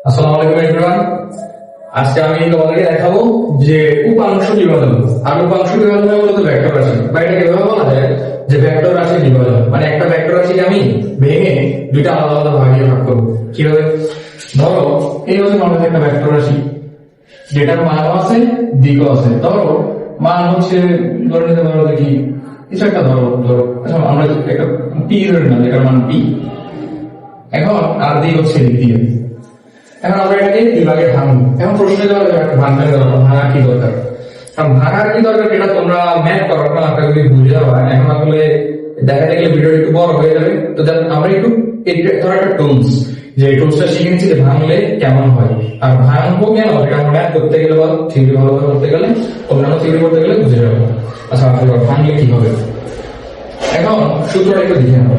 আসসালামু আলাইকুম এভরিওয়ান। আজকে আমি তোমাদেরকে দেখাবো যে উপাংশ বিভাজন। আর উপাংশ বিভাজন মূলত ভেক্টর রাশি, বা এটা কিভাবে বলা যায় যে ভেক্টর রাশি বিভাজন, মানে একটা ভেক্টর রাশিকে আমি ভেঙে দুইটা আলাদা আলাদা ভাগে ভাগ করবো। কিভাবে? ধরো এই হচ্ছে আমাদের একটা ভেক্টর রাশি যেটার মানও আছে দিকও আছে। ধরো মান হচ্ছে ধরে নিতে পারো দেখি কিছু একটা ধরো ধরো আচ্ছা আমরা একটা পি ধরে নিলাম, যেটার মান পি। এখন আর দিক হচ্ছে দ্বিতীয়। এখন আমরা এটাকে বিভাগে ভাঙবো। এখন প্রশ্ন ভাঙার কি দরকার, কারণ ভাঙার কি দরকার এটা তোমরা ম্যাথ করার পর আপনাকে যদি বুঝে যাওয়া। এখন আসলে দেখা গেলে ভিডিও একটু বড় হয়ে যাবে, তো আমরা একটু ধরো একটা টুলস, যে টুলসটা শিখে নিচ্ছি যে ভাঙলে কেমন হয়। আর ভাঙবো কেন এটা আমরা ম্যাথ করতে গেলে বা থিওরি ভালোভাবে করতে গেলে, অন্যান্য থিওরি করতে গেলে বুঝে যাবো। আচ্ছা ভাঙলে কি হবে, এখন সূত্রটা একটু দেখে নেবো।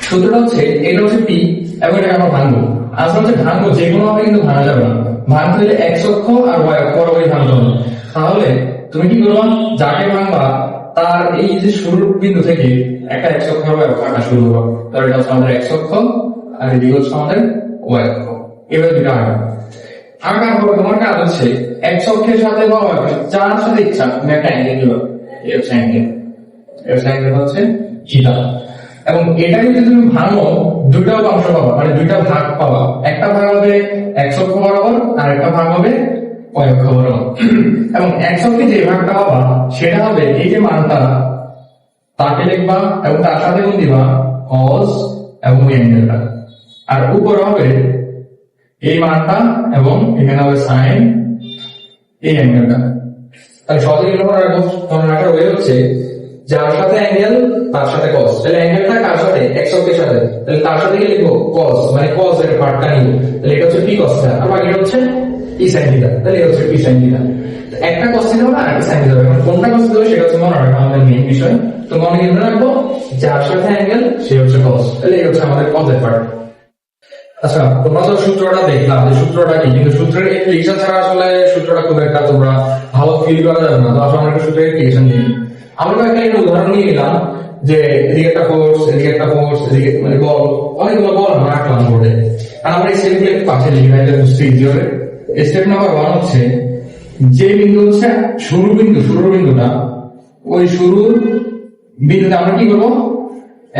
সূত্রটা হচ্ছে এটা হচ্ছে পি এবং এটাকে আমরা ভাঙবো। আসলে হচ্ছে ভাঙবো যে কোনো ভাবে কিন্তু ভাঙা যাবে না। ভাঙতে হলে এক্স অক্ষ আর ওয়াই অক্ষ বরাবরই ভাঙতে হবে। তাহলে তুমি কি করবা, যাকে ভাঙবা তার এই যে শুরুর বিন্দু থেকে একটা এক্স অক্ষ আর ওয়াই অক্ষ আঁকা শুরু করবা। তাহলে এটা হচ্ছে আমাদের এক্স অক্ষ আর এদিকে হচ্ছে আমাদের ওয়াই অক্ষ। এবার দুটো আঁকা আঁকার পর তোমার কাজ হচ্ছে এক্স অক্ষের সাথে বা ওয়াই অক্ষের যার সাথে ইচ্ছা তুমি একটা অ্যাঙ্গেল নিবা। এই হচ্ছে অ্যাঙ্গেল, এই হচ্ছে অ্যাঙ্গেল হচ্ছে থিটা। এবং এটা যদি তুমি ভাঙো দুইটা অংশ পাবা, মানে দুইটা ভাগ পাবা। একটা ভাগ হবে এক্স অক্ষ বরাবর আর একটা ভাগ হবে ওয়াই অক্ষ বরাবর। এবং এক্স অক্ষে যে ভাগটা পাবা সেটা হবে এই যে মানটা, তাকে লিখবা এবং তার সাথে গুণ দিবা cos এবং এই অ্যাঙ্গেলটা। আর উপরে হবে এই মানটা এবং এখানে হবে sin এই অ্যাঙ্গেলটা। তাহলে সহজে মনে রাখার ওয়ে হচ্ছে যার সাথে অ্যাঙ্গেল তার সাথে cos। তাহলে অ্যাঙ্গেলটা কার সাথে? এক্স অক্ষের সাথে। তাহলে তার সাথে কি লিখবো? cos, মানে cos এর পার্টটা নিব। তাহলে এটা হচ্ছে p cos থিটা আর বাকিটা হচ্ছে p sin থিটা। তাহলে এটা হচ্ছে p sin থিটা। একটা cos থিটা হবে আর একটা sin থিটা হবে। এখন কোনটা cos থিটা হবে সেটা হচ্ছে মনে রাখা আমাদের মেইন বিষয়। তো মনে রাখবো যার সাথে অ্যাঙ্গেল সে হচ্ছে cos। তাহলে এই হচ্ছে আমাদের cos এর পার্ট। আচ্ছা তোমরা তো সূত্রটা দেখলাম যে সূত্রটা কি, কিন্তু সূত্রের অ্যাপ্লিকেশন ছাড়া আসলে সূত্রটা খুব একটা তোমরা ভালো ফিল করা যাবে না। তো আসলে আমরা একটা সূত্রের অ্যাপ্লিকেশন নিই। আমরা একটা উদাহরণ নিয়ে নিলাম যে এদিকে একটা ফোর্স, এদিকে একটা ফোর্স, এদিকে মানে বল, অনেকগুলো বল আমরা রাখলাম বোর্ডে। আর আমরা স্টেপগুলো একটু পাশে লিখি না, এটা বুঝতে ইজি হবে। স্টেপ নাম্বার 1 হচ্ছে যে বিন্দু হচ্ছে শুরুর বিন্দুটা, ওই শুরুর বিন্দুতে আমরা কি করবো?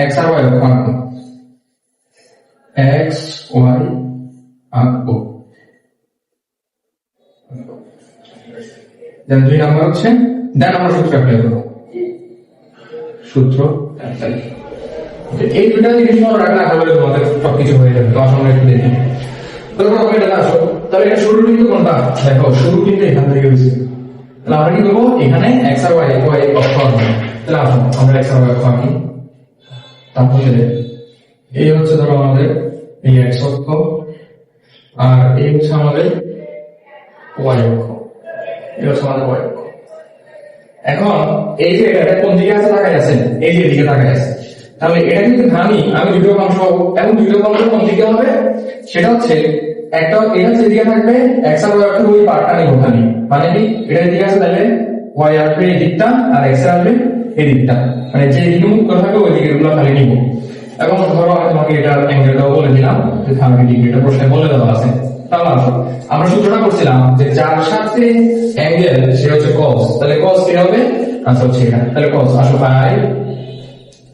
এক্স আর ওয়াই আঁকবো। এক্স ওয়াই আঁকবো। দেন 2 নাম্বার হচ্ছে দেন আমরা সূত্র অ্যাপ্লাই করবো। সূত্র এই দুটা জিনিস মনে রাখলে আশা করি তোমাদের সবকিছু হয়ে যাবে। তো আসলে একটু দেখি এটা আসো। তাহলে এটা শুরু কিন্তু কোনটা? দেখো শুরু কিন্তু এখান থেকে হয়েছে। তাহলে আমরা কি করবো? এখানে এক্স আর ওয়াই অক্ষ আঁকবো। তাহলে আসো আমরা এক্স আর ওয়াই অক্ষ আঁকি। তাহলে এই হচ্ছে ধরো আমাদের এই এক্স অক্ষ আর এই হচ্ছে আমাদের ওয়াই অক্ষ। এই হচ্ছে আমাদের ওয়াই অক্ষ। এখন এই যে এটা কোন দিকে আছে তাকাই আছে, এই যে দিকে তাকাই আছে। তাহলে এটা কিন্তু ভাঙি আমি দুটো অংশ পাবো। এবং দুটো অংশ কোন দিকে হবে সেটা হচ্ছে একটা এটা যেদিকে থাকবে এক্স আর ওয়াই অক্ষের ওই পার্টটা নিব খালি। মানে কি এটা এদিকে আছে তাহলে ওয়াই আসবে এই দিকটা আর এক্স আসবে এই দিকটা, মানে যে দিকে মুখ করে থাকবে ওই দিকের গুলো খালি নিব। এবং ধরো আমি তোমাকে এটা অ্যাঙ্গেলটাও বলে দিলাম যে থার্টি ডিগ্রি, এটা প্রশ্নে বলে দেওয়া আছে। তাহলে আসো আমরা সূত্রটা করছিলাম যে যার সাথে অ্যাঙ্গেল সে হচ্ছে cos। তাহলে cos কি হবে? আচ্ছা হচ্ছে এটা। তাহলে cos আসো পাই,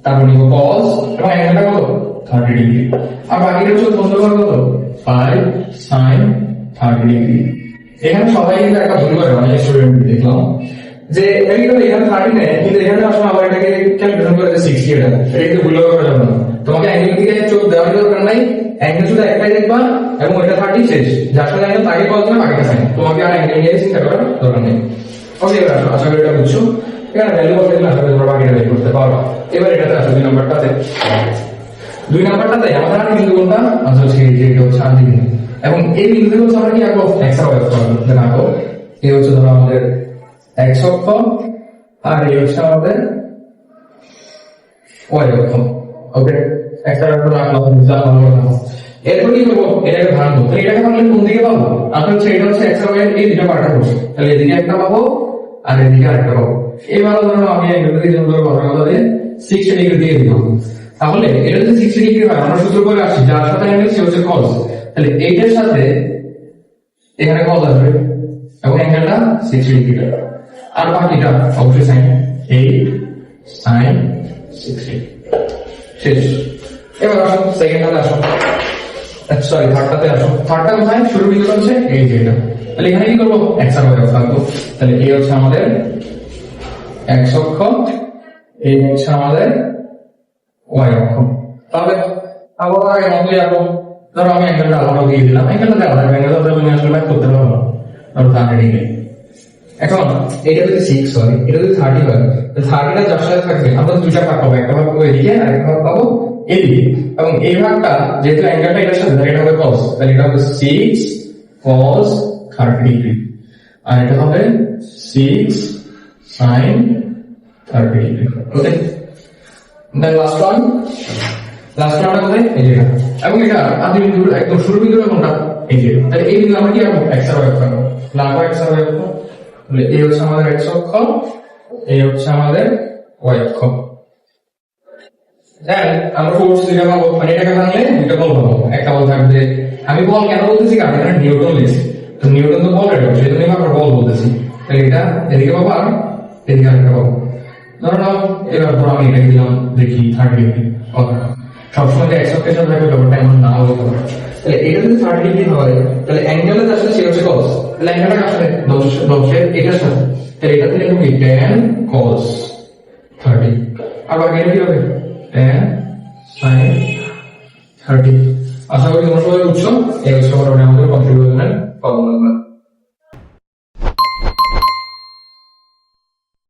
তারপর নিব cos এবং অ্যাঙ্গেলটা কত? 30 ডিগ্রি। আর বাকিটা হচ্ছে বন্ধুবার কত? পাই sin 30 ডিগ্রি। এখানে সবাই কিন্তু একটা ভুল করে, অনেক স্টুডেন্ট দেখলাম যে এখানে 30 নেয়, কিন্তু এখানে আসলে আবার এটাকে ক্যালকুলেশন করে 60 এটা কিন্তু ভুল করা যাবে না। তোমাকে অ্যাঙ্গেল দিকে চোখ দেওয়ার দরকার নাই, অ্যাঙ্গেল শুধু একটাই দেখবা এবং ওইটা 30 শেষ। যার সাথে অ্যাঙ্গেল তাকে কল করে বাকিটা সাইন, তোমাকে আর অ্যাঙ্গেল নিয়ে চিন্তা করার দরকার নেই। ওকে এবার আসো, আশা করি এটা বুঝছো। এখানে ভ্যালু বলতে গেলে আশা করি তোমরা বাকিটা বের করতে পারবা। এবার এটাতে আসো 2 নাম্বারটাতে। 2 নাম্বারটাতে আমাদের আর বিন্দু কোনটা? আচ্ছা হচ্ছে এই যে এটা হচ্ছে আদি বিন্দু। এবং এই বিন্দু থেকে হচ্ছে আমরা কি আঁকবো? এক্স আর ওয়াই অক্ষ আঁকবো। এই হচ্ছে ধরো আমাদের এক্স অক্ষ আর এই হচ্ছে আমাদের ওয়াই অক্ষ। ওকে এক্স আর ওয়াই রাখলাম, বুঝলাম। এরপর কি করবো? এটাকে ভাঙবো। তাহলে এটাকে ভাঙলে কোন দিকে পাবো? আসলে হচ্ছে এটা হচ্ছে এক্স আর ওয়াই এই দুটো পার্টে বসে। তাহলে এদিকে একটা পাবো আর এদিকে আরেকটা পাবো। এবার ধরো আমি অ্যাঙ্গেলটা দিয়ে কথা দিয়ে 60 ডিগ্রি দিয়ে দিব। তাহলে এটা যদি 60 ডিগ্রি হয় আমরা সূত্র করে আসি যার সাথে অ্যাঙ্গেল সে হচ্ছে cos। তাহলে এইটার সাথে এখানে কত আসবে এবং অ্যাঙ্গেলটা 60 ডিগ্রি আর বাকিটা অবশ্যই সাইন 8 সাইন 60 শেষ। এবার আসো সেকেন্ডটাতে আসো, সরি থার্ডটাতে আসো। থার্ডটা কোথায় শুরু বিন্দু হচ্ছে এই যে এটা। তাহলে এখানে কি করবো x আর y অক্ষ আঁকবো। তাহলে এই হচ্ছে আমাদের x অক্ষ, এই হচ্ছে আমাদের y অক্ষ। তাহলে আবার আগে মতই আঁকবো। ধরো আমি অ্যাঙ্গেলটা আলাদা দিয়ে দিলাম, অ্যাঙ্গেলটা আলাদা অ্যাঙ্গেলটা তুমি আসলে ব্যাক করতে পারবো না, ধরো 30 ডিগ্রি। এখন এটা যদি 6 হয়, এটা যদি 30 হয়, তো 30টা যার সাথে থাকবে আমরা দুইটা ভাগ পাবো, একটা ভাগ পাবো এদিকে আর একটা ভাগ পাবো এদিকে। এবং এই ভাগটা যেহেতু অ্যাঙ্গেলটা এটার সাথে এটা হবে cos, তাহলে এটা হবে 6 cos 30 ডিগ্রি আর এটা হবে 6 sin 30 ডিগ্রি। ওকে, দেন লাস্ট ওয়ানটা কোথায় এই যে এটা। এবং এটা আদি বিন্দু একদম শুরু বিন্দুটা কোনটা এই যে। তাহলে এই বিন্দু আমরা কি রাখবো x আর y অক্ষ রাখবো, লাম্বা x আর y অক্ষ। তাহলে এই হচ্ছে আমাদের x অক্ষ, এই হচ্ছে আমাদের y অক্ষ। দেন আমরা ফোর্স দুইটা পাবো, মানে এটাকে ভাঙলে দুইটা বল পাবো, একটা বল থাকবে। আমি বল কেন বলতেছি কারণ এখানে নিউটন লেছে, তো নিউটন তো বল রেখো, সেই জন্যই আমরা বল বলতেছি। তাহলে এটা এদিকে পাবো আর এদিকে আরেকটা পাবো। ধরো নাও এবার ধরো আমি এটাকে দিলাম দেখি 30 ডিগ্রি। সবসময় এক্স অক্ষের সাথে থাকবে ব্যাপারটা এমন না হতে পারে। তাহলে এটা যদি 30 ডিগ্রি হয় তাহলে অ্যাঙ্গেলের সাথে সে হচ্ছে cos, তাহলে অ্যাঙ্গেলটা কার সাথে 10 এটার সাথে, তাহলে এটা থেকে তুমি tan cos 30 আর বাকি কি হবে tan sin 30। আশা করি তোমরা সবাই বুঝছো। এই হচ্ছে আমাদের কন্ট্রিবিউশনের ফর্মুলা।